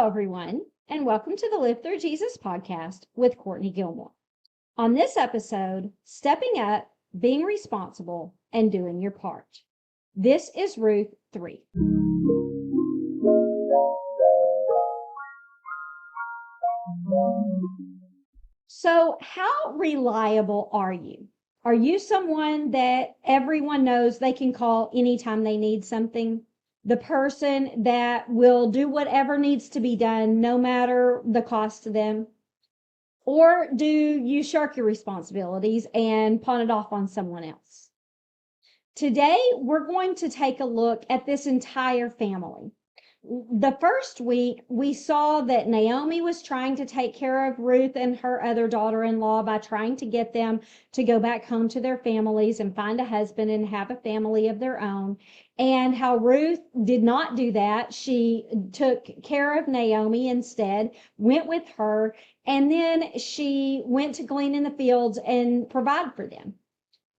everyone, and welcome to the Live Through Jesus podcast with Courtney Gilmore. On this episode, stepping up, being responsible, and doing your part. This is Ruth 3. So, how reliable are you? Are you someone that everyone knows they can call anytime they need something? The person that will do whatever needs to be done, no matter the cost to them? Or do you shirk your responsibilities and pawn it off on someone else? Today, we're going to take a look at this entire family. The first week, we saw that Naomi was trying to take care of Ruth and her other daughter-in-law by trying to get them to go back home to their families and find a husband and have a family of their own. And how Ruth did not do that. She took care of Naomi instead, went with her, and then she went to glean in the fields and provide for them.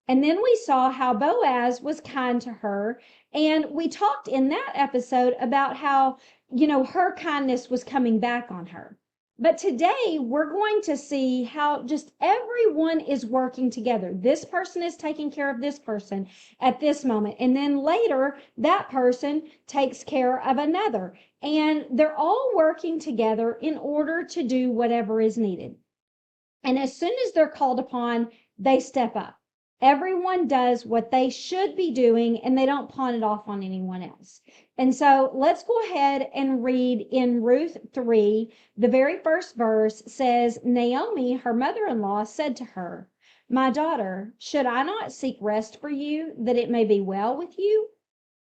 And then we saw how Boaz was kind to her. And we talked in that episode about how, her kindness was coming back on her. But today we're going to see how just everyone is working together. This person is taking care of this person at this moment. And then later, that person takes care of another. And they're all working together in order to do whatever is needed. And as soon as they're called upon, they step up. Everyone does what they should be doing, and they don't pawn it off on anyone else. And so let's go ahead and read in Ruth 3. The very first verse says, Naomi, her mother-in-law, said to her, "My daughter, should I not seek rest for you, that it may be well with you?"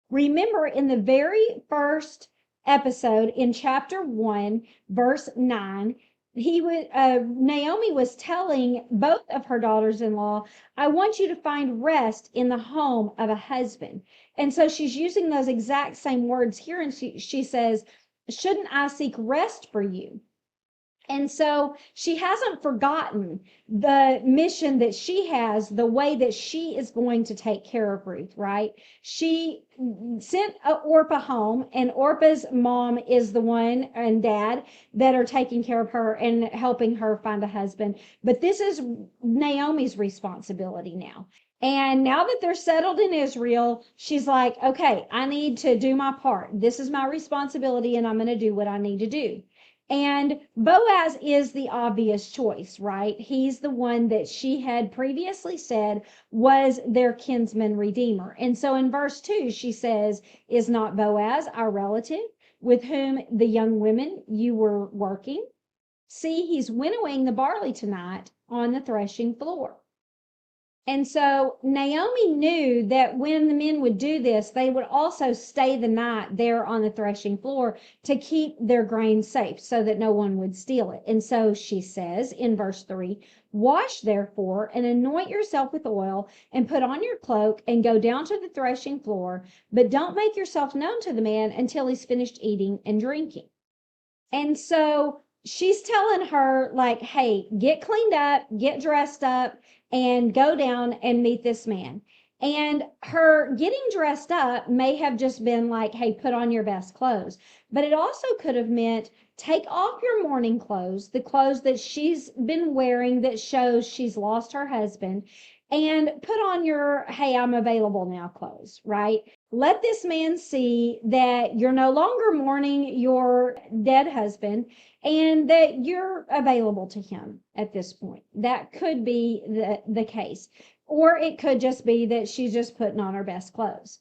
Remember, in the very first episode in chapter 1, verse 9, Naomi was telling both of her daughters-in-law, I want you to find rest in the home of a husband. And so she's using those exact same words here. And she says, shouldn't I seek rest for you? And so she hasn't forgotten the mission that she has, the way that she is going to take care of Ruth, right? She sent Orpah home, and Orpah's mom is the one and dad that are taking care of her and helping her find a husband. But this is Naomi's responsibility now. And now that they're settled in Israel, she's like, okay, I need to do my part. This is my responsibility, and I'm going to do what I need to do. And Boaz is the obvious choice, right? He's the one that she had previously said was their kinsman redeemer. And so in verse 2, she says, is not Boaz our relative with whom the young women you were working? See, he's winnowing the barley tonight on the threshing floor. And so Naomi knew that when the men would do this, they would also stay the night there on the threshing floor to keep their grain safe so that no one would steal it. And so she says in verse 3, wash therefore and anoint yourself with oil and put on your cloak and go down to the threshing floor, but don't make yourself known to the man until he's finished eating and drinking. And so she's telling her, like, hey, get cleaned up, get dressed up, and go down and meet this man. And her getting dressed up may have just been like, hey, put on your best clothes. But it also could have meant take off your mourning clothes, the clothes that she's been wearing that shows she's lost her husband, and put on your, hey, I'm available now clothes, right? Let this man see that you're no longer mourning your dead husband and that you're available to him at this point. That could be the case. Or it could just be that she's just putting on her best clothes.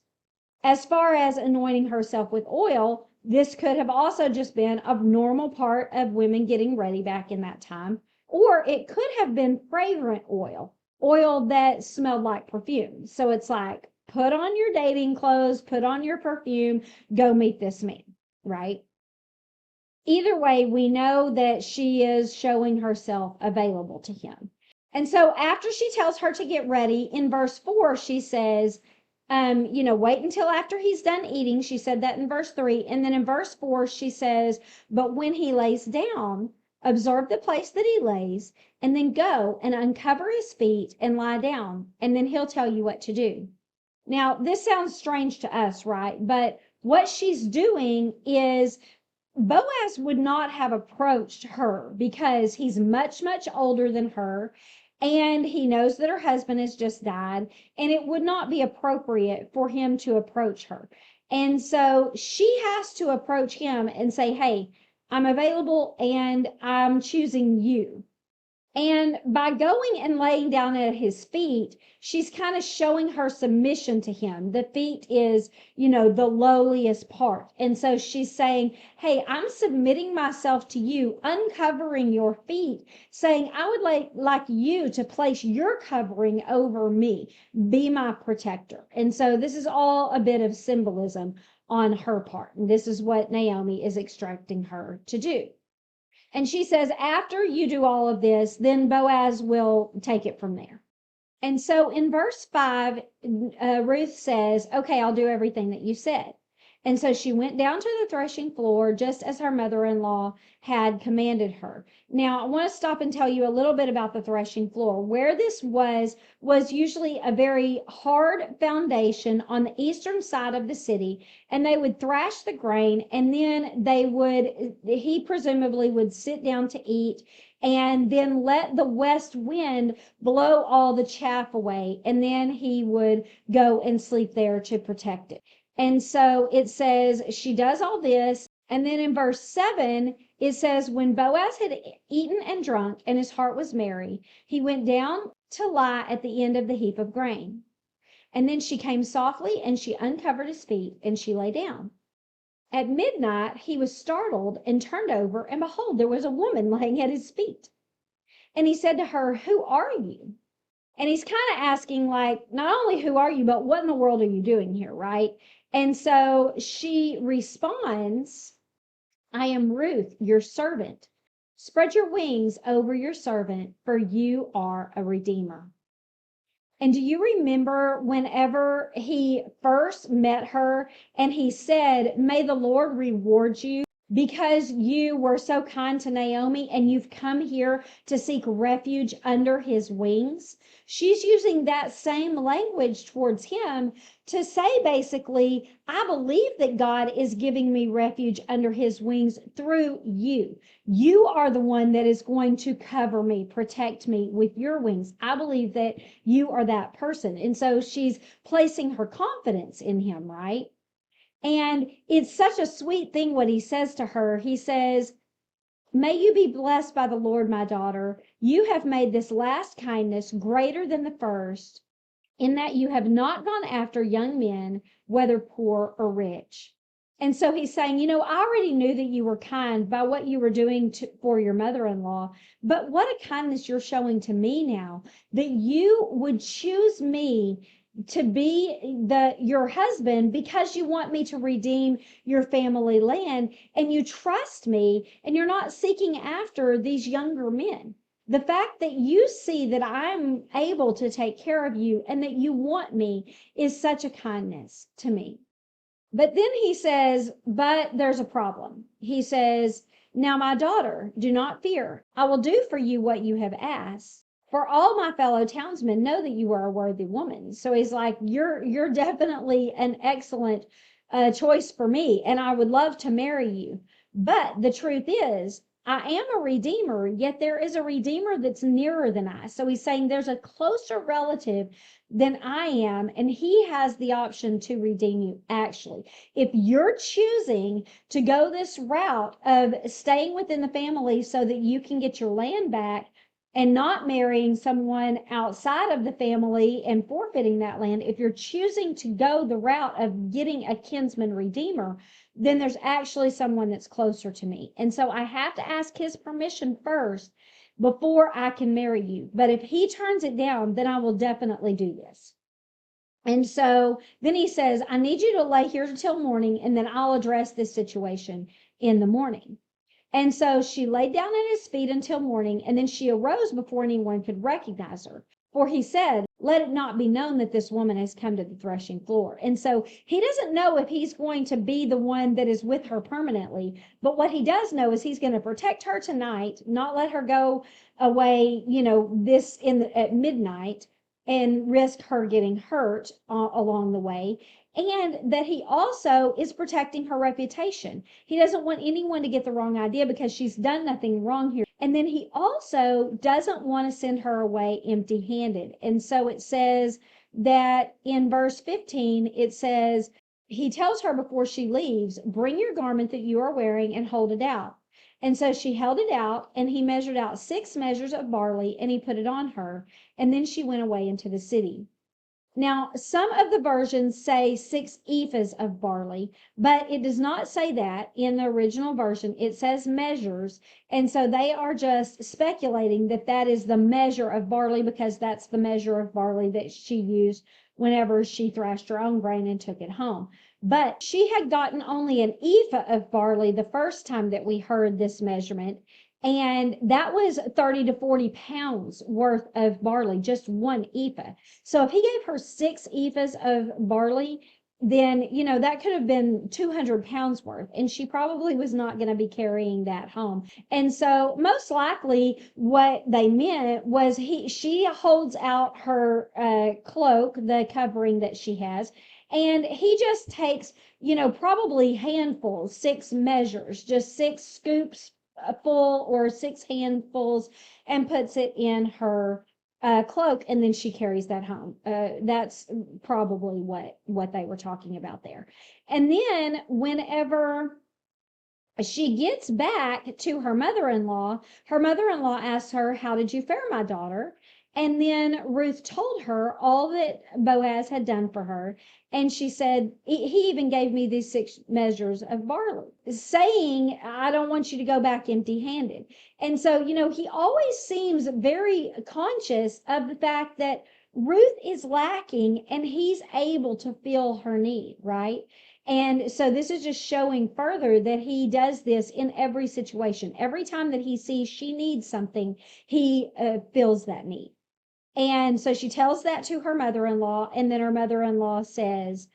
As far as anointing herself with oil, this could have also just been a normal part of women getting ready back in that time. Or it could have been fragrant oil that smelled like perfume. So it's like, put on your dating clothes, put on your perfume, go meet this man, right? Either way, we know that she is showing herself available to him. And so after she tells her to get ready, in verse 4, she says, wait until after he's done eating. She said that in verse 3. And then in verse 4, she says, but when he lays down, observe the place that he lays, and then go and uncover his feet and lie down, and then he'll tell you what to do. Now, this sounds strange to us, right? But what she's doing is Boaz would not have approached her because he's much, much older than her. And he knows that her husband has just died, and it would not be appropriate for him to approach her. And so she has to approach him and say, hey, I'm available and I'm choosing you. And by going and laying down at his feet, she's kind of showing her submission to him. The feet is, the lowliest part. And so she's saying, hey, I'm submitting myself to you, uncovering your feet, saying, I would like you to place your covering over me, be my protector. And so this is all a bit of symbolism on her part. And this is what Naomi is instructing her to do. And she says, after you do all of this, then Boaz will take it from there. And so in verse 5, Ruth says, okay, I'll do everything that you said. And so she went down to the threshing floor just as her mother-in-law had commanded her. Now, I want to stop and tell you a little bit about the threshing floor. Where this was usually a very hard foundation on the eastern side of the city, and they would thrash the grain, and then he presumably would sit down to eat, and then let the west wind blow all the chaff away, and then he would go and sleep there to protect it. And so it says she does all this. And then in verse 7, it says, when Boaz had eaten and drunk and his heart was merry, he went down to lie at the end of the heap of grain. And then she came softly and she uncovered his feet and she lay down. At midnight, he was startled and turned over, and behold, there was a woman laying at his feet. And he said to her, who are you? And he's kind of asking, like, not only who are you, but what in the world are you doing here, right? And so she responds, I am Ruth, your servant. Spread your wings over your servant, for you are a redeemer. And do you remember whenever he first met her and he said, may the Lord reward you because you were so kind to Naomi and you've come here to seek refuge under his wings? She's using that same language towards him to say, basically, I believe that God is giving me refuge under his wings through you. You are the one that is going to cover me, protect me with your wings. I believe that you are that person. And so she's placing her confidence in him, right? And it's such a sweet thing what he says to her. He says, may you be blessed by the Lord, my daughter. You have made this last kindness greater than the first, in that you have not gone after young men, whether poor or rich. And so he's saying, I already knew that you were kind by what you were doing for your mother-in-law, but what a kindness you're showing to me now, that you would choose me to be your husband because you want me to redeem your family land, and you trust me, and you're not seeking after these younger men. The fact that you see that I'm able to take care of you and that you want me is such a kindness to me. But then he says, but there's a problem. He says, now, my daughter, do not fear. I will do for you what you have asked. For all my fellow townsmen know that you are a worthy woman. So he's like, you're definitely an excellent choice for me, and I would love to marry you. But the truth is, I am a redeemer, yet there is a redeemer that's nearer than I. So he's saying there's a closer relative than I am, and he has the option to redeem you. Actually, if you're choosing to go this route of staying within the family so that you can get your land back and not marrying someone outside of the family and forfeiting that land, if you're choosing to go the route of getting a kinsman redeemer, then there's actually someone that's closer to me. And so I have to ask his permission first before I can marry you. But if he turns it down, then I will definitely do this. And so then he says, I need you to lay here till morning, and then I'll address this situation in the morning. And so she laid down at his feet until morning, and then she arose before anyone could recognize her. For he said, let it not be known that this woman has come to the threshing floor. And so he doesn't know if he's going to be the one that is with her permanently. But what he does know is he's going to protect her tonight, not let her go away, at midnight and risk her getting hurt along the way. and that he also is protecting her reputation. He doesn't want anyone to get the wrong idea because she's done nothing wrong here. And then he also doesn't want to send her away empty-handed. And so it says that in verse 15, it says, he tells her before she leaves, bring your garment that you are wearing and hold it out. And so she held it out, and he measured out 6 measures of barley, and he put it on her. And then she went away into the city. Now, some of the versions say 6 ephahs of barley, but it does not say that in the original version. It says measures. And so they are just speculating that that is the measure of barley because that's the measure of barley that she used whenever she thrashed her own grain and took it home. But she had gotten only an ephah of barley the first time that we heard this measurement. And that was 30 to 40 pounds worth of barley, just 1 ephah. So if he gave her 6 ephahs of barley, then, that could have been 200 pounds worth. And she probably was not going to be carrying that home. And so most likely what they meant was she holds out her cloak, the covering that she has, and he just takes, probably handfuls, 6 measures, just 6 scoops full or 6 handfuls, and puts it in her cloak, and then she carries that home. That's probably what they were talking about there. And then whenever she gets back to her mother-in-law asks her, how did you fare, my daughter? And then Ruth told her all that Boaz had done for her. And she said, he even gave me these 6 measures of barley, saying, I don't want you to go back empty-handed. And so, he always seems very conscious of the fact that Ruth is lacking and he's able to fill her need, right? And so this is just showing further that he does this in every situation. Every time that he sees she needs something, he fills that need. And so she tells that to her mother-in-law, and then her mother-in-law says,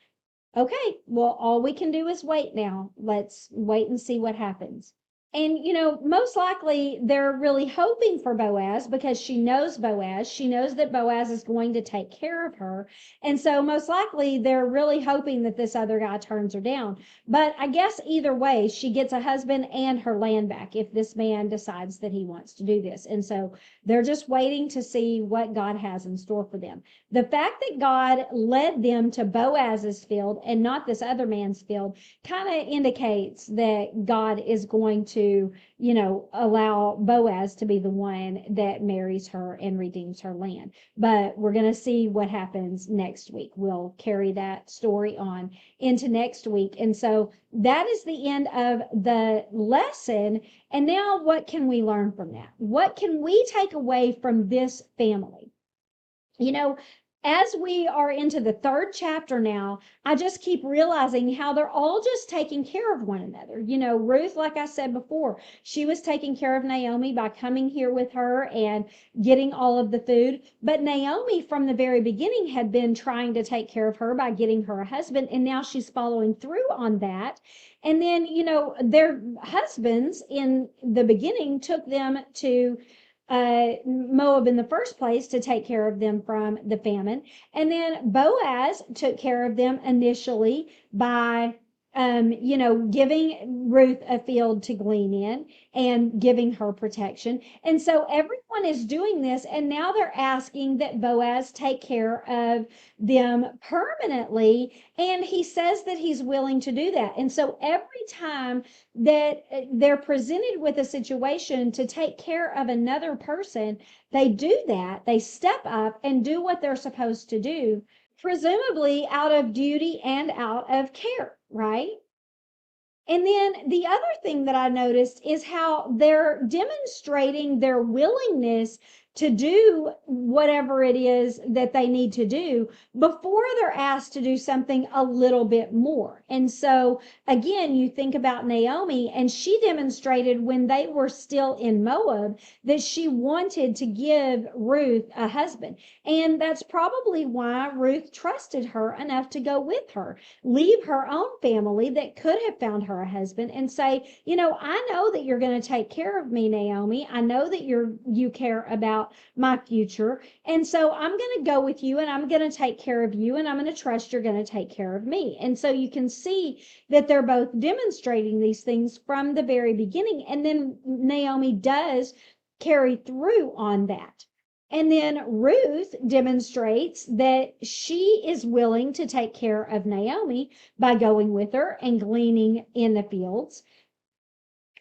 okay, well, all we can do is wait now. Let's wait and see what happens. And, most likely they're really hoping for Boaz because she knows Boaz. She knows that Boaz is going to take care of her. And so most likely they're really hoping that this other guy turns her down. But I guess either way, she gets a husband and her land back if this man decides that he wants to do this. And so they're just waiting to see what God has in store for them. The fact that God led them to Boaz's field and not this other man's field kind of indicates that God is going to, allow Boaz to be the one that marries her and redeems her land. But we're going to see what happens next week. We'll carry that story on into next week. And so that is the end of the lesson. And now what can we learn from that? What can we take away from this family? As we are into the 3rd chapter now, I just keep realizing how they're all just taking care of one another. Ruth, like I said before, she was taking care of Naomi by coming here with her and getting all of the food. But Naomi, from the very beginning, had been trying to take care of her by getting her a husband, and now she's following through on that. And then, their husbands in the beginning took them to Moab in the first place to take care of them from the famine. And then Boaz took care of them initially by, giving Ruth a field to glean in and giving her protection. And so everyone is doing this, and now they're asking that Boaz take care of them permanently. And he says that he's willing to do that. And so every time that they're presented with a situation to take care of another person, they do that. They step up and do what they're supposed to do, presumably out of duty and out of care, right? And then the other thing that I noticed is how they're demonstrating their willingness to do whatever it is that they need to do before they're asked to do something a little bit more. And so again, you think about Naomi, and she demonstrated when they were still in Moab that she wanted to give Ruth a husband. And that's probably why Ruth trusted her enough to go with her, leave her own family that could have found her a husband, and say, I know that you're going to take care of me, Naomi. I know that you care about about my future. And so I'm going to go with you and I'm going to take care of you and I'm going to trust you're going to take care of me. And so you can see that they're both demonstrating these things from the very beginning. And then Naomi does carry through on that. And then Ruth demonstrates that she is willing to take care of Naomi by going with her and gleaning in the fields.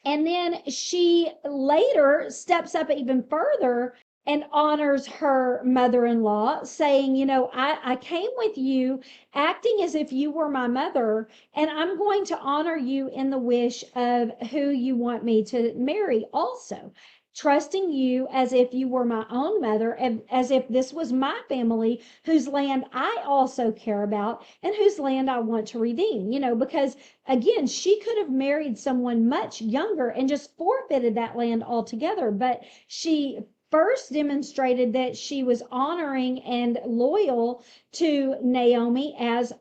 And then she later steps up even further and honors her mother-in-law, saying, I came with you acting as if you were my mother, and I'm going to honor you in the wish of who you want me to marry also. Trusting you as if you were my own mother, as if this was my family whose land I also care about and whose land I want to redeem, because again, she could have married someone much younger and just forfeited that land altogether. But she first demonstrated that she was honoring and loyal to Naomi as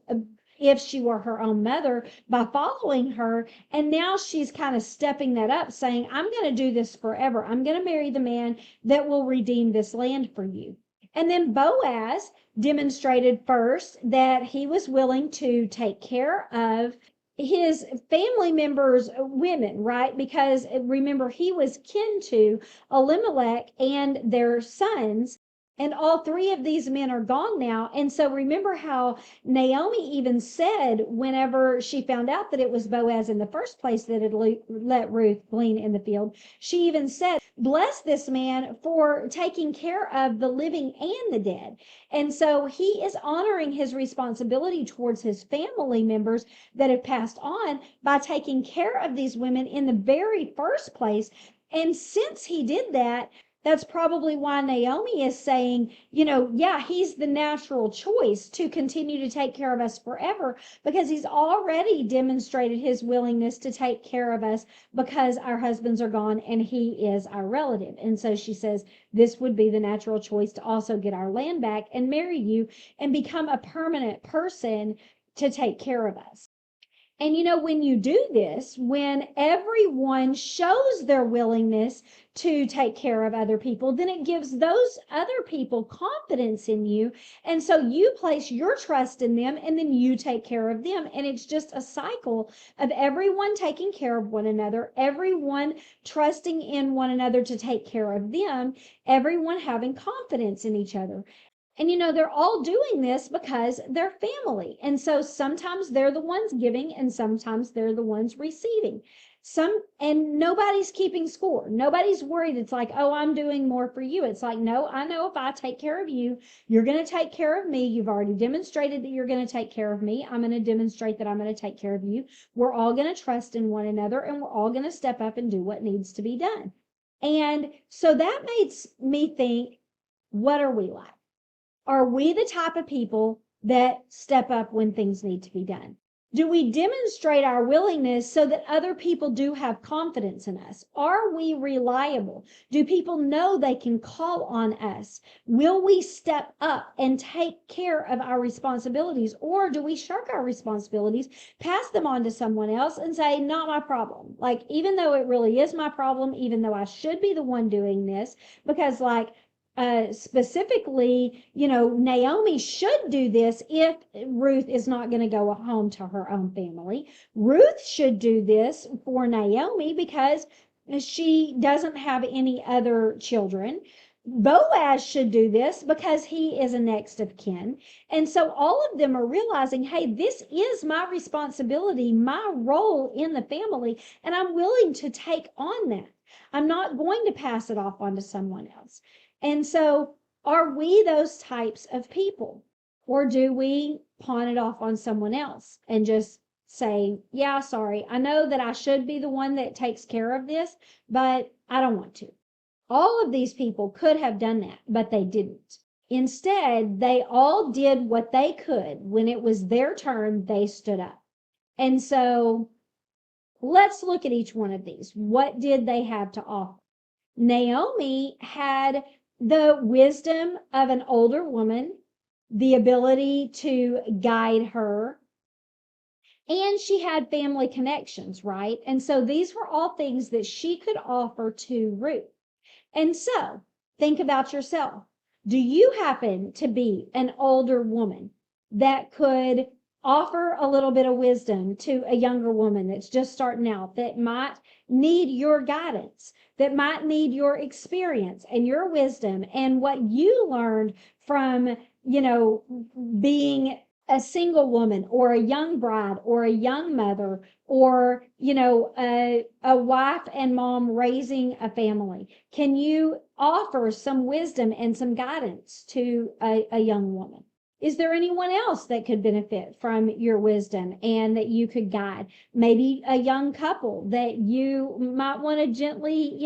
if she were her own mother by following her. And now she's kind of stepping that up, saying, I'm going to do this forever. I'm going to marry the man that will redeem this land for you. And then Boaz demonstrated first that he was willing to take care of his family members' women, right? Because remember, he was kin to Elimelech and their sons. And all three of these men are gone now. And so remember how Naomi even said, whenever she found out that it was Boaz in the first place that had let Ruth glean in the field, she even said, bless this man for taking care of the living and the dead. And so he is honoring his responsibility towards his family members that have passed on by taking care of these women in the very first place. And since he did that, that's probably why Naomi is saying, yeah, he's the natural choice to continue to take care of us forever, because he's already demonstrated his willingness to take care of us because our husbands are gone and he is our relative. And so she says, this would be the natural choice to also get our land back and marry you and become a permanent person to take care of us. And when you do this, when everyone shows their willingness to take care of other people, then it gives those other people confidence in you. And so you place your trust in them and then you take care of them. And it's just a cycle of everyone taking care of one another, everyone trusting in one another to take care of them, everyone having confidence in each other. And they're all doing this because they're family. And so sometimes they're the ones giving and sometimes they're the ones receiving. And nobody's keeping score. Nobody's worried. It's like, oh, I'm doing more for you. It's like, no, I know if I take care of you, you're going to take care of me. You've already demonstrated that you're going to take care of me. I'm going to demonstrate that I'm going to take care of you. We're all going to trust in one another and we're all going to step up and do what needs to be done. And so that makes me think, what are we like? Are we the type of people that step up when things need to be done? Do we demonstrate our willingness so that other people do have confidence in us? Are we reliable? Do people know they can call on us? Will we step up and take care of our responsibilities? Or do we shirk our responsibilities, pass them on to someone else and say, not my problem? Like, even though it really is my problem, even though I should be the one doing this, because specifically, Naomi should do this if Ruth is not going to go home to her own family. Ruth should do this for Naomi because she doesn't have any other children. Boaz should do this because he is a next of kin. And so all of them are realizing, hey, this is my responsibility, my role in the family, and I'm willing to take on that. I'm not going to pass it off onto someone else. And so are we those types of people? Or do we pawn it off on someone else and just say, yeah, sorry, I know that I should be the one that takes care of this, but I don't want to. All of these people could have done that, but they didn't. Instead, they all did what they could. When it was their turn, they stood up. And so let's look at each one of these. What did they have to offer? Naomi had the wisdom of an older woman, the ability to guide her, and she had family connections, right? And so these were all things that she could offer to Ruth. And so Think about yourself. Do you happen to be an older woman that could offer a little bit of wisdom to a younger woman that's just starting out, that might need your guidance, that might need your experience and your wisdom and what you learned from, being a single woman or a young bride or a young mother or, a wife and mom raising a family? Can you offer some wisdom and some guidance to a young woman? Is there anyone else that could benefit from your wisdom and that you could guide? Maybe a young couple that you might want to gently,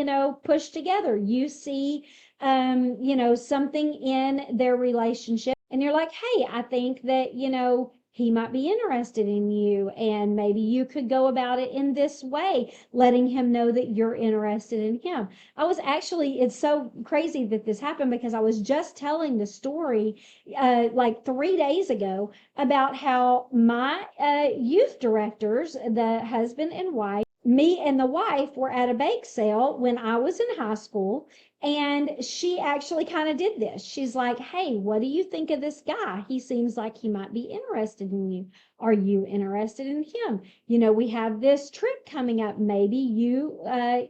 push together. You see, something in their relationship and you're like, hey, I think that, he might be interested in you, and maybe you could go about it in this way, letting him know that you're interested in him. It's so crazy that this happened because I was just telling the story like 3 days ago about how my youth directors, the husband and wife, me and the wife were at a bake sale when I was in high school. And she actually kind of did this. She's like, hey, what do you think of this guy? He seems like he might be interested in you. Are you interested in him? We have this trip coming up. Maybe you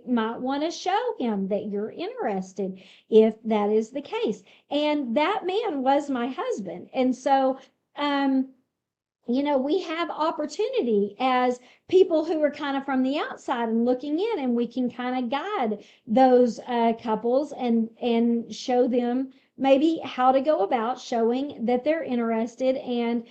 might want to show him that you're interested if that is the case. And that man was my husband. And so, we have opportunity as people who are kind of from the outside and looking in, and we can kind of guide those couples and show them maybe how to go about showing that they're interested and,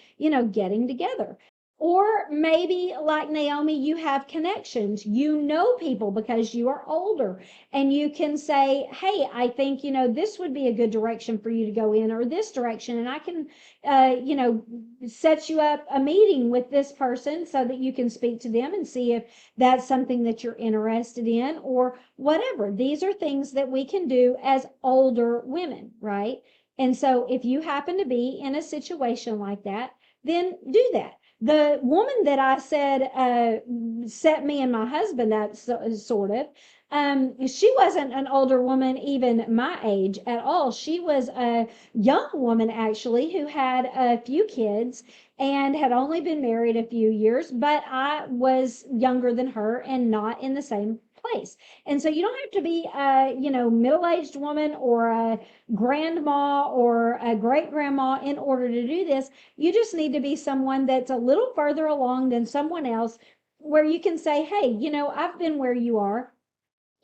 getting together. Or maybe like Naomi, you have connections, people because you are older, and you can say, hey, I think, this would be a good direction for you to go in, or this direction. And I can, set you up a meeting with this person so that you can speak to them and see if that's something that you're interested in or whatever. These are things that we can do as older women, right? And so if you happen to be in a situation like that, then do that. The woman that I said set me and my husband up, sort of, she wasn't an older woman, even my age at all. She was a young woman, actually, who had a few kids and had only been married a few years, but I was younger than her and not in the same place. And so you don't have to be a, middle-aged woman or a grandma or a great grandma in order to do this. You just need to be someone that's a little further along than someone else, where you can say, hey, I've been where you are,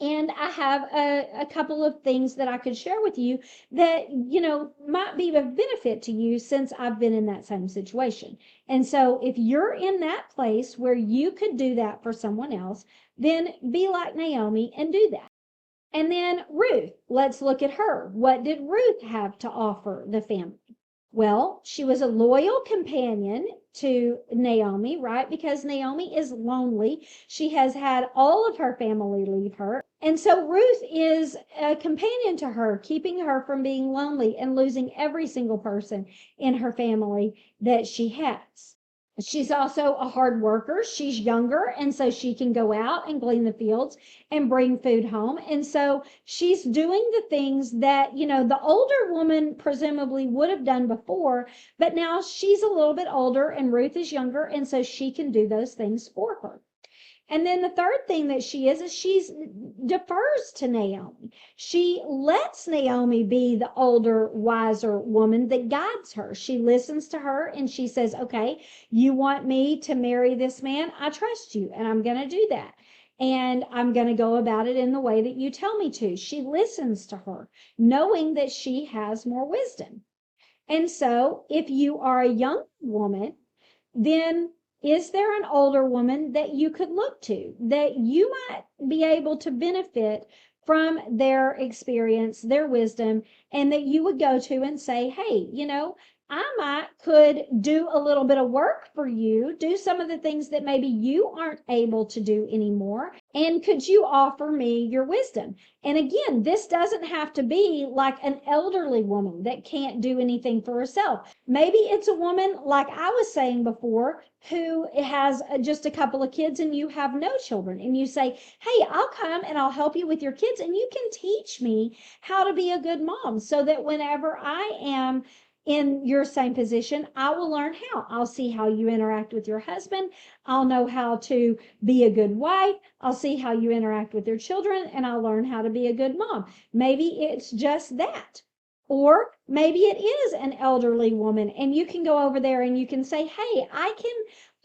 and I have a couple of things that I could share with you that, might be of benefit to you since I've been in that same situation. And so if you're in that place where you could do that for someone else, then be like Naomi and do that. And then Ruth, let's look at her. What did Ruth have to offer the family? Well, she was a loyal companion to Naomi, right? Because Naomi is lonely. She has had all of her family leave her. And so Ruth is a companion to her, keeping her from being lonely and losing every single person in her family that she has. She's also a hard worker. She's younger, and so she can go out and glean the fields and bring food home. And so she's doing the things that, the older woman presumably would have done before, but now she's a little bit older and Ruth is younger, and so she can do those things for her. And then the third thing that she is she's defers to Naomi. She lets Naomi be the older, wiser woman that guides her. She listens to her and she says, okay, you want me to marry this man? I trust you and I'm going to do that. And I'm going to go about it in the way that you tell me to. She listens to her, knowing that she has more wisdom. And so if you are a young woman, then is there an older woman that you could look to that you might be able to benefit from their experience, their wisdom, and that you would go to and say, hey, could do a little bit of work for you, do some of the things that maybe you aren't able to do anymore. And could you offer me your wisdom? And again, this doesn't have to be like an elderly woman that can't do anything for herself. Maybe it's a woman, like I was saying before, who has just a couple of kids and you have no children. And you say, hey, I'll come and I'll help you with your kids. And you can teach me how to be a good mom so that whenever I am in your same position, I will learn how. I'll see how you interact with your husband. I'll know how to be a good wife. I'll see how you interact with your children, and I'll learn how to be a good mom. Maybe it's just that. Or maybe it is an elderly woman, and you can go over there and you can say, hey, I can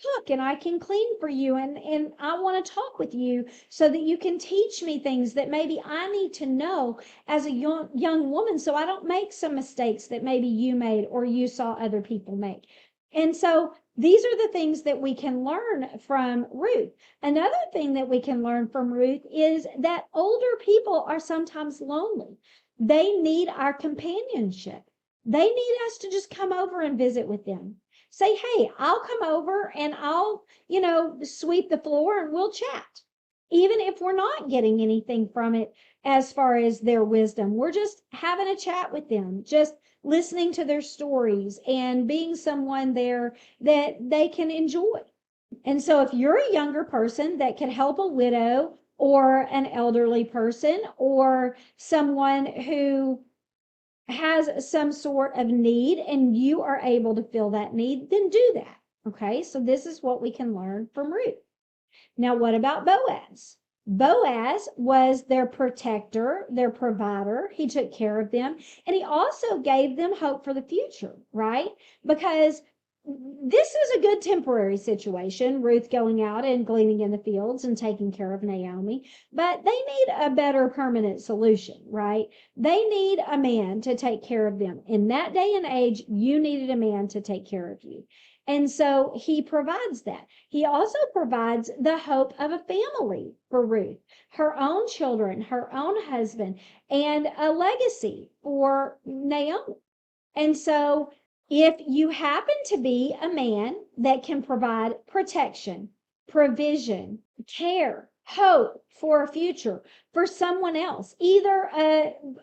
cook and I can clean for you, and I want to talk with you so that you can teach me things that maybe I need to know as a young woman so I don't make some mistakes that maybe you made or you saw other people make. And so these are the things that we can learn from Ruth. Another thing that we can learn from Ruth is that older people are sometimes lonely. They need our companionship. They need us to just come over and visit with them. Say, hey, I'll come over and I'll, sweep the floor and we'll chat. Even if we're not getting anything from it as far as their wisdom, we're just having a chat with them, just listening to their stories and being someone there that they can enjoy. And so if you're a younger person that could help a widow or an elderly person or someone who has some sort of need and you are able to fill that need, then do that. Okay, so this is what we can learn from Ruth. Now, what about Boaz? Boaz was their protector, their provider. He took care of them, and he also gave them hope for the future, right? Because this is a good temporary situation, Ruth going out and gleaning in the fields and taking care of Naomi, but they need a better permanent solution, right? They need a man to take care of them. In that day and age, you needed a man to take care of you. And so he provides that. He also provides the hope of a family for Ruth, her own children, her own husband, and a legacy for Naomi. And so if you happen to be a man that can provide protection, provision, care, hope for a future for someone else, either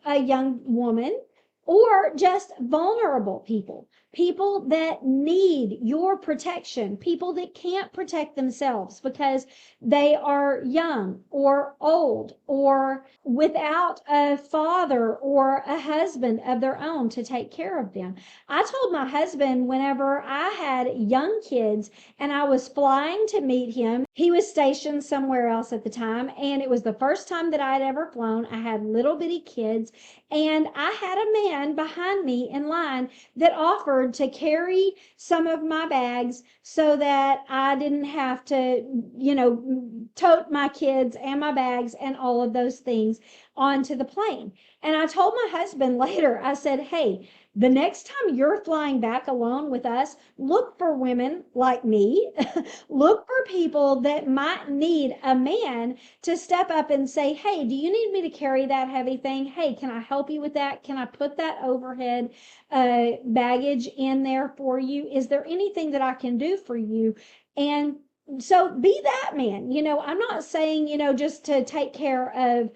a young woman or just vulnerable people, people that need your protection, people that can't protect themselves because they are young or old or without a father or a husband of their own to take care of them. I told my husband whenever I had young kids and I was flying to meet him, he was stationed somewhere else at the time, and it was the first time that I had ever flown. I had little bitty kids, and I had a man behind me in line that offered to carry some of my bags so that I didn't have to, tote my kids and my bags and all of those things onto the plane. And I told my husband later, I said, hey, the next time you're flying back alone with us, look for women like me. Look for people that might need a man to step up and say, hey, do you need me to carry that heavy thing? Hey, can I help you with that? Can I put that overhead baggage in there for you? Is there anything that I can do for you? And so be that man. I'm not saying, just to take care of,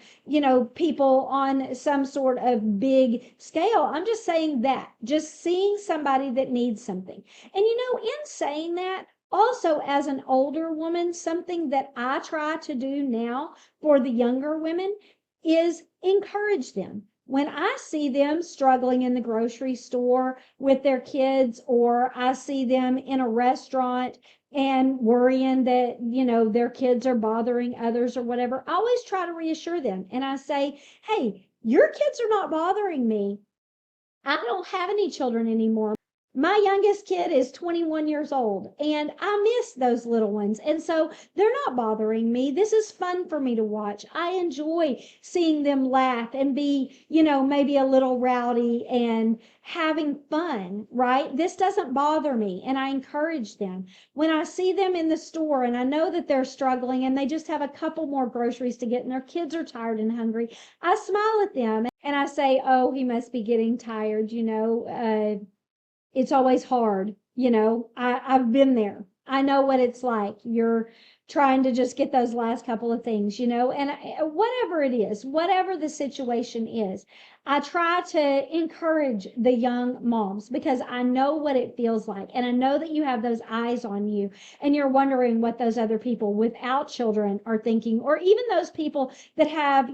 people on some sort of big scale. I'm just saying that, just seeing somebody that needs something. And, in saying that, also as an older woman, something that I try to do now for the younger women is encourage them. When I see them struggling in the grocery store with their kids, or I see them in a restaurant and worrying that, their kids are bothering others or whatever, I always try to reassure them. And I say, hey, your kids are not bothering me. I don't have any children anymore. My youngest kid is 21 years old, and I miss those little ones. And so they're not bothering me. This is fun for me to watch. I enjoy seeing them laugh and be, maybe a little rowdy and having fun, right? This doesn't bother me, and I encourage them. When I see them in the store and I know that they're struggling and they just have a couple more groceries to get and their kids are tired and hungry, I smile at them and I say, oh, he must be getting tired, It's always hard. I've been there. I know what it's like. You're trying to just get those last couple of things, and whatever it is, whatever the situation is, I try to encourage the young moms because I know what it feels like. And I know that you have those eyes on you and you're wondering what those other people without children are thinking, or even those people that have,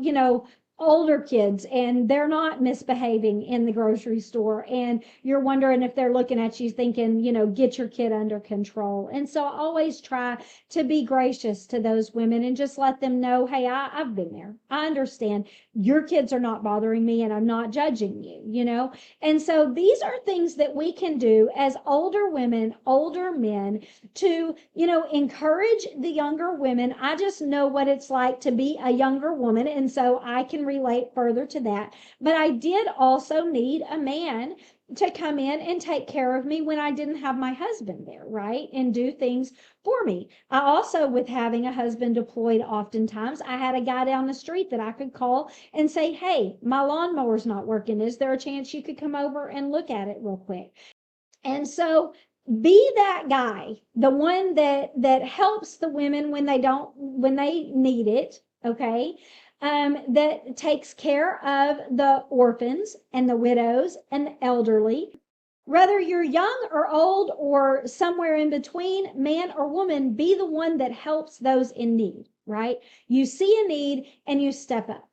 older kids and they're not misbehaving in the grocery store, and you're wondering if they're looking at you thinking, get your kid under control. And so I always try to be gracious to those women and just let them know, hey, I've been there. I understand your kids are not bothering me and I'm not judging you. And so these are things that we can do as older women, older men, to encourage the younger women. I just know what it's like to be a younger woman, and so I can relate further to that. But I did also need a man to come in and take care of me when I didn't have my husband there, right? And do things for me. I also, with having a husband deployed, oftentimes I had a guy down the street that I could call and say, hey, my lawnmower's not working. Is there a chance you could come over and look at it real quick? And so be that guy, the one that helps the women when they need it, okay? That takes care of the orphans and the widows and the elderly. Whether you're young or old or somewhere in between, man or woman, be the one that helps those in need, right? You see a need and you step up.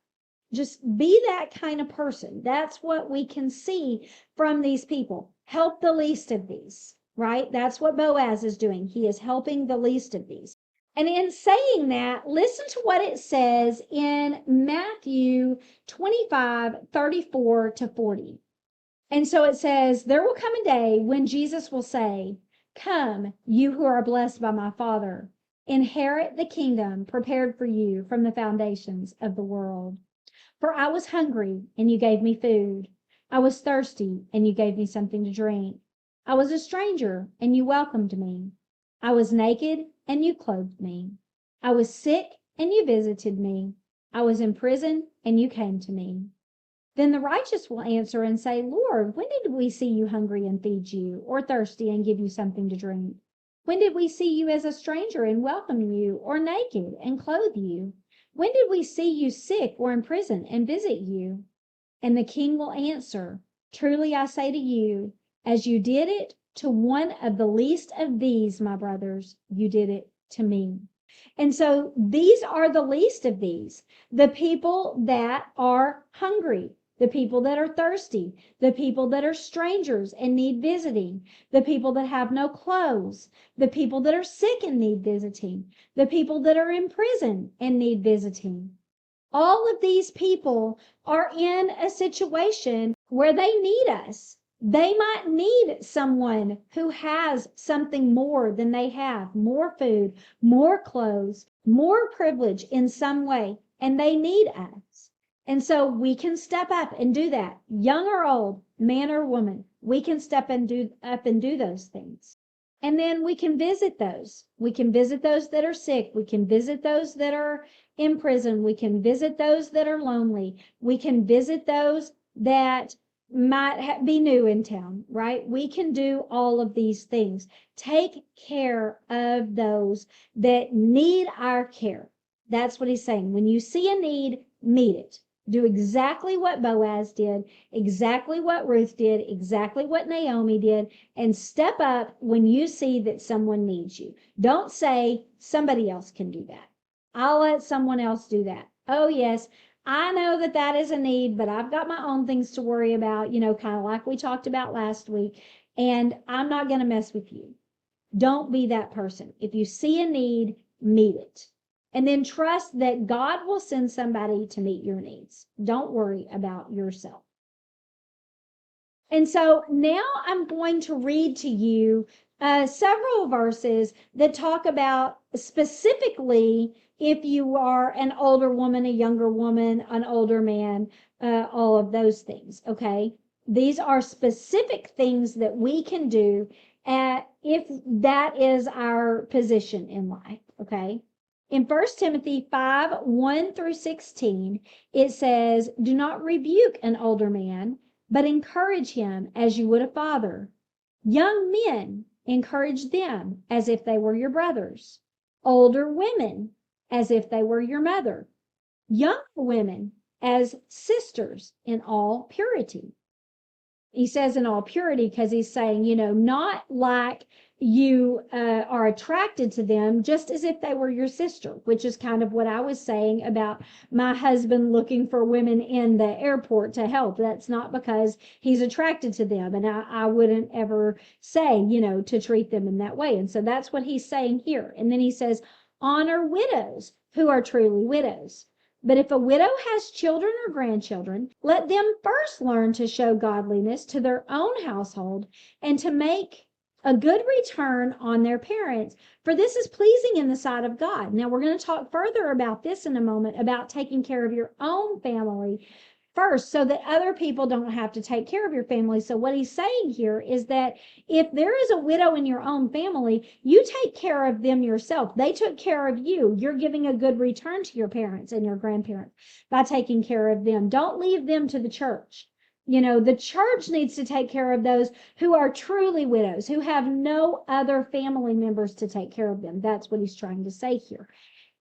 Just be that kind of person. That's what we can see from these people. Help the least of these, right? That's what Boaz is doing. He is helping the least of these. And in saying that, listen to what it says in Matthew 25:34-40. And so it says, there will come a day when Jesus will say, come, you who are blessed by my Father, inherit the kingdom prepared for you from the foundations of the world. For I was hungry, and you gave me food. I was thirsty, and you gave me something to drink. I was a stranger, and you welcomed me. I was naked, and you clothed me. I was sick, and you visited me. I was in prison, and you came to me. Then the righteous will answer and say, Lord, when did we see you hungry and feed you, or thirsty and give you something to drink? When did we see you as a stranger and welcome you, or naked and clothe you? When did we see you sick or in prison and visit you? And the king will answer, truly I say to you, as you did it to one of the least of these, my brothers, you did it to me. And so these are the least of these, the people that are hungry, the people that are thirsty, the people that are strangers and need visiting, the people that have no clothes, the people that are sick and need visiting, the people that are in prison and need visiting. All of these people are in a situation where they need us. They might need someone who has something more than they have, more food, more clothes, more privilege in some way, and they need us. And so we can step up and do that. Young or old, man or woman, we can step and do those things. And then we can visit those. We can visit those that are sick. We can visit those that are in prison. We can visit those that are lonely. We can visit those that might be new in town, right? We can do all of these things. Take care of those that need our care. That's what he's saying. When you see a need, meet it. Do exactly what Boaz did, exactly what Ruth did, exactly what Naomi did, and step up when you see that someone needs you. Don't say somebody else can do that. I'll let someone else do that. Oh, yes, I know that that is a need, but I've got my own things to worry about, kind of like we talked about last week, and I'm not going to mess with you. Don't be that person. If you see a need, meet it. And then trust that God will send somebody to meet your needs. Don't worry about yourself. And so now I'm going to read to you several verses that talk about specifically if you are an older woman, a younger woman, an older man, all of those things, okay? These are specific things that we can do if that is our position in life, okay? In 1 Timothy 5:1-16, it says, do not rebuke an older man, but encourage him as you would a father. Young men, encourage them as if they were your brothers. Older women, as if they were your mother. Young women, as sisters in all purity. He says in all purity because he's saying, not like you are attracted to them just as if they were your sister, which is kind of what I was saying about my husband looking for women in the airport to help. That's not because he's attracted to them. And I wouldn't ever say, to treat them in that way. And so that's what he's saying here. And then he says, honor widows who are truly widows. But if a widow has children or grandchildren, let them first learn to show godliness to their own household and to make a good return on their parents, for this is pleasing in the sight of God. Now, we're going to talk further about this in a moment, about taking care of your own family first so that other people don't have to take care of your family. So what he's saying here is that if there is a widow in your own family, you take care of them yourself. They took care of you. You're giving a good return to your parents and your grandparents by taking care of them. Don't leave them to the church. The church needs to take care of those who are truly widows, who have no other family members to take care of them. That's what he's trying to say here.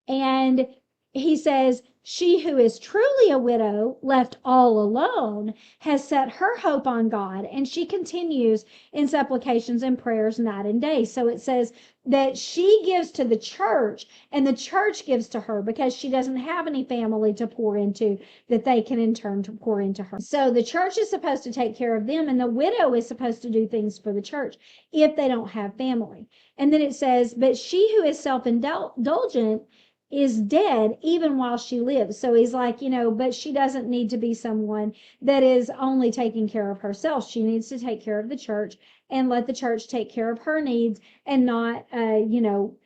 And he says, she who is truly a widow, left all alone, has set her hope on God, and she continues in supplications and prayers night and day. So it says that she gives to the church, and the church gives to her because she doesn't have any family to pour into that they can in turn to pour into her. So the church is supposed to take care of them, and the widow is supposed to do things for the church if they don't have family. And then it says, but she who is self-indulgent is dead even while she lives. So he's like, but she doesn't need to be someone that is only taking care of herself. She needs to take care of the church and let the church take care of her needs and not,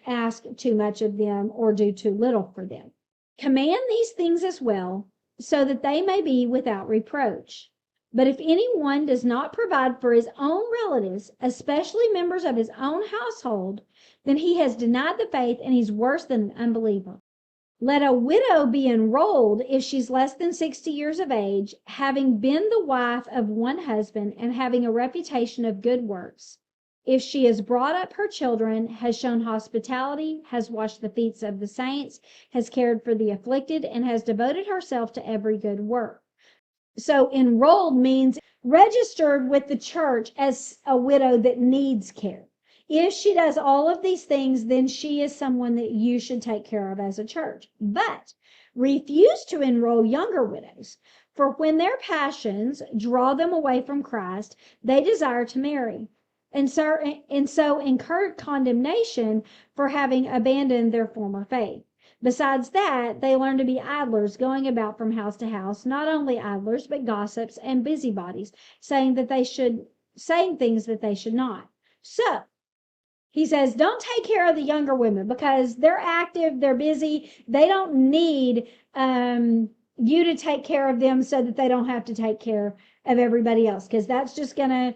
ask too much of them or do too little for them. Command these things as well so that they may be without reproach. But if anyone does not provide for his own relatives, especially members of his own household, then he has denied the faith and he's worse than an unbeliever. Let a widow be enrolled if she's less than 60 years of age, having been the wife of one husband and having a reputation of good works. If she has brought up her children, has shown hospitality, has washed the feet of the saints, has cared for the afflicted, and has devoted herself to every good work. So enrolled means registered with the church as a widow that needs care. If she does all of these things, then she is someone that you should take care of as a church. But refuse to enroll younger widows, for when their passions draw them away from Christ, they desire to marry, and so incur condemnation for having abandoned their former faith. Besides that, they learn to be idlers, going about from house to house, not only idlers, but gossips and busybodies, saying things that they should not. So he says, don't take care of the younger women because they're active, they're busy, they don't need you to take care of them so that they don't have to take care of everybody else, because that's just going to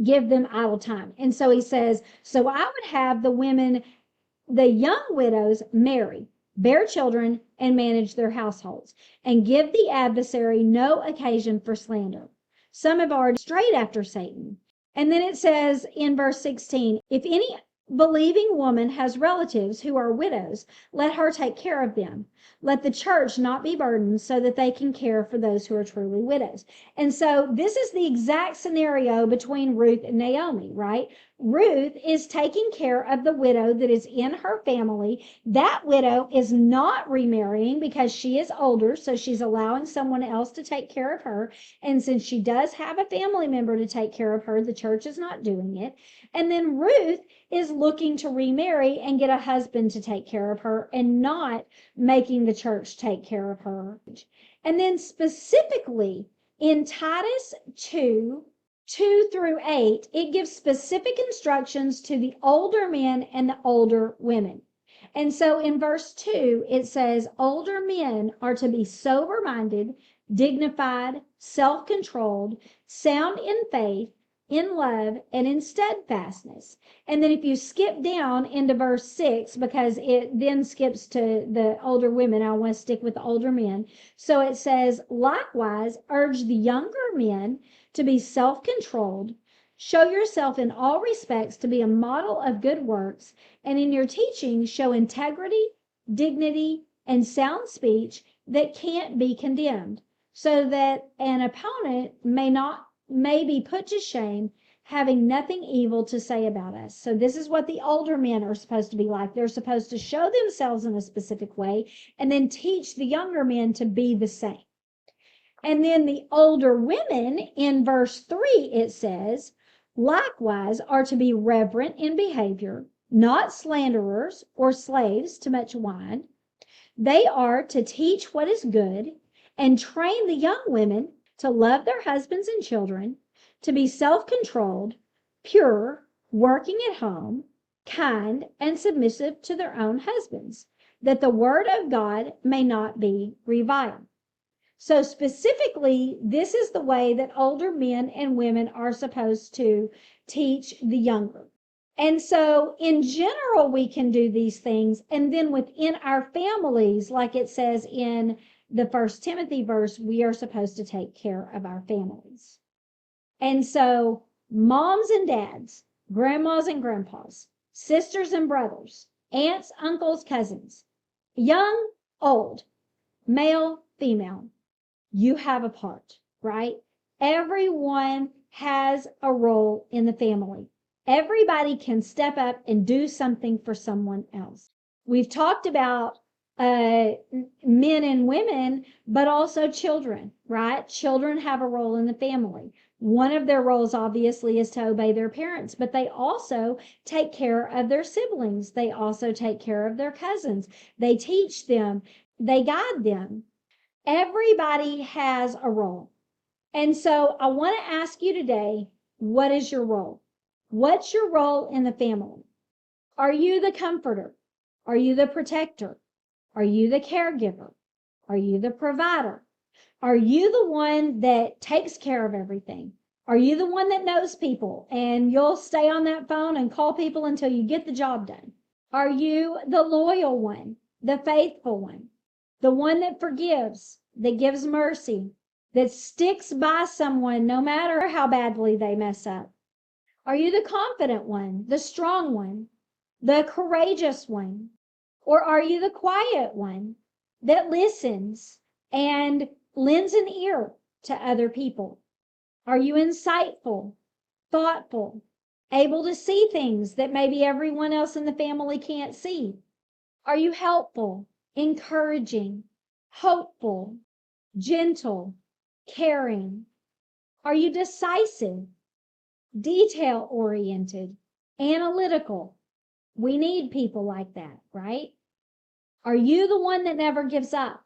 give them idle time. And so he says, so I would have the young widows marry, bear children, and manage their households, and give the adversary no occasion for slander. Some have already strayed after Satan. And then it says in verse 16, if any believing woman has relatives who are widows, let her take care of them. Let the church not be burdened so that they can care for those who are truly widows. And so this is the exact scenario between Ruth and Naomi, right? Ruth is taking care of the widow that is in her family. That widow is not remarrying because she is older, so she's allowing someone else to take care of her. And since she does have a family member to take care of her, the church is not doing it. And then Ruth is looking to remarry and get a husband to take care of her and not making the church take care of her. And then specifically in Titus 2:2-8, it gives specific instructions to the older men and the older women. And so in verse 2, it says, older men are to be sober-minded, dignified, self-controlled, sound in faith, in love, and in steadfastness. And then if you skip down into verse 6, because it then skips to the older women, I want to stick with the older men. So it says, likewise, urge the younger men to be self-controlled, Show yourself in all respects to be a model of good works, and in your teaching show integrity, dignity, and sound speech that can't be condemned, so that an opponent may be put to shame, having nothing evil to say about us. So this is what the older men are supposed to be like. They're supposed to show themselves in a specific way and then teach the younger men to be the same. And then the older women, in verse 3, it says, likewise are to be reverent in behavior, not slanderers or slaves to much wine. They are to teach what is good and train the young women to love their husbands and children, to be self-controlled, pure, working at home, kind, and submissive to their own husbands, that the word of God may not be reviled. So specifically, this is the way that older men and women are supposed to teach the younger. And so in general, we can do these things. And then within our families, like it says in the 1 Timothy verse, we are supposed to take care of our families. And so moms and dads, grandmas and grandpas, sisters and brothers, aunts, uncles, cousins, young, old, male, female, you have a part, right? Everyone has a role in the family. Everybody can step up and do something for someone else. We've talked about men and women, but also children, right? Children have a role in the family. One of their roles, obviously, is to obey their parents, but they also take care of their siblings. They also take care of their cousins. They teach them, they guide them. Everybody has a role. And so I want to ask you today, what is your role? What's your role in the family? Are you the comforter? Are you the protector? Are you the caregiver? Are you the provider? Are you the one that takes care of everything? Are you the one that knows people and you'll stay on that phone and call people until you get the job done? Are you the loyal one, the faithful one? The one that forgives, that gives mercy, that sticks by someone no matter how badly they mess up? Are you the confident one, the strong one, the courageous one? Or are you the quiet one that listens and lends an ear to other people? Are you insightful, thoughtful, able to see things that maybe everyone else in the family can't see? Are you helpful, encouraging, hopeful, gentle, caring? Are you decisive, detail-oriented, analytical? We need people like that, right? Are you the one that never gives up?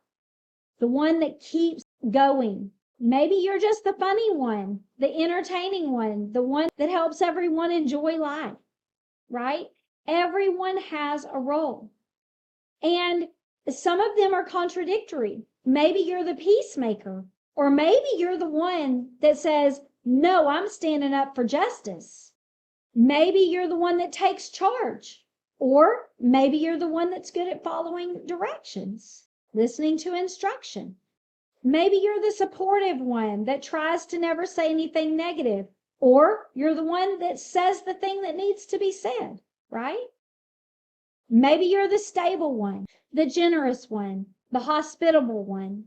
The one that keeps going? Maybe you're just the funny one, the entertaining one, the one that helps everyone enjoy life, right? Everyone has a role. And some of them are contradictory. Maybe you're the peacemaker, or maybe you're the one that says, no, I'm standing up for justice. Maybe you're the one that takes charge, or maybe you're the one that's good at following directions, listening to instruction. Maybe you're the supportive one that tries to never say anything negative, or you're the one that says the thing that needs to be said, right? Maybe you're the stable one, the generous one, the hospitable one,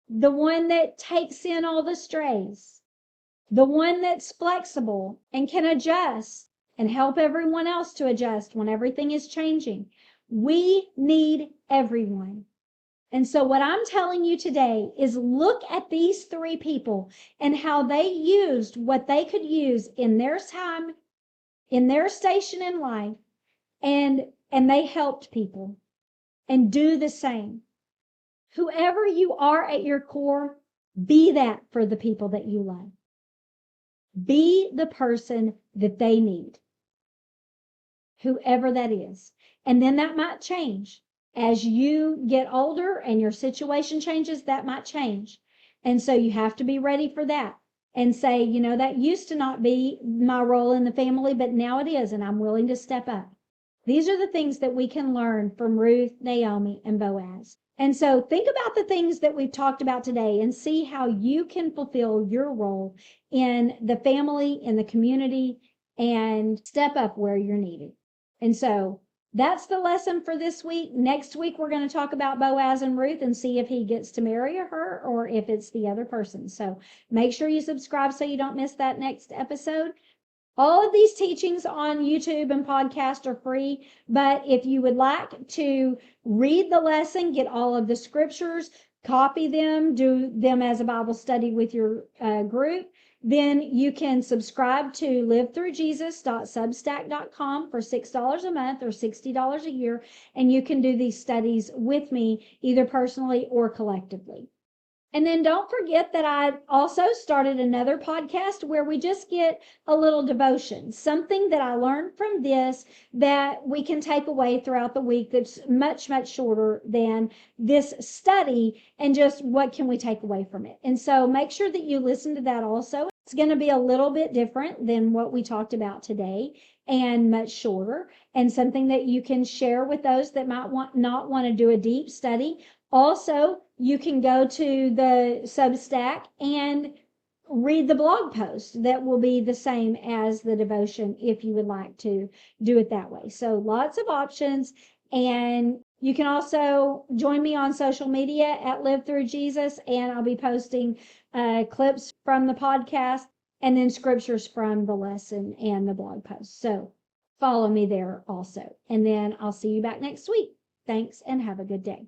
the one that takes in all the strays, the one that's flexible and can adjust and help everyone else to adjust when everything is changing. We need everyone. And so what I'm telling you today is look at these three people and how they used what they could use in their time, in their station in life, and they helped people. And do the same. Whoever you are at your core, be that for the people that you love. Be the person that they need, whoever that is. And then that might change. As you get older and your situation changes, that might change. And so you have to be ready for that and say, you know, that used to not be my role in the family, but now it is, and I'm willing to step up. These are the things that we can learn from Ruth, Naomi, and Boaz. And so think about the things that we've talked about today and see how you can fulfill your role in the family, in the community, and step up where you're needed. And so that's the lesson for this week. Next week, we're going to talk about Boaz and Ruth and see if he gets to marry her or if it's the other person. So make sure you subscribe so you don't miss that next episode. All of these teachings on YouTube and podcast are free, but if you would like to read the lesson, get all of the scriptures, copy them, do them as a Bible study with your group, then you can subscribe to livethroughjesus.substack.com for $6 a month or $60 a year, and you can do these studies with me either personally or collectively. And then don't forget that I also started another podcast where we just get a little devotion, something that I learned from this that we can take away throughout the week that's much, much shorter than this study, and just what can we take away from it. And so make sure that you listen to that also. It's going to be a little bit different than what we talked about today and much shorter, and something that you can share with those that might not want to do a deep study. Also, you can go to the Substack and read the blog post that will be the same as the devotion if you would like to do it that way. So lots of options. And you can also join me on social media at Live Through Jesus, and I'll be posting clips from the podcast and then scriptures from the lesson and the blog post. So follow me there also. And then I'll see you back next week. Thanks and have a good day.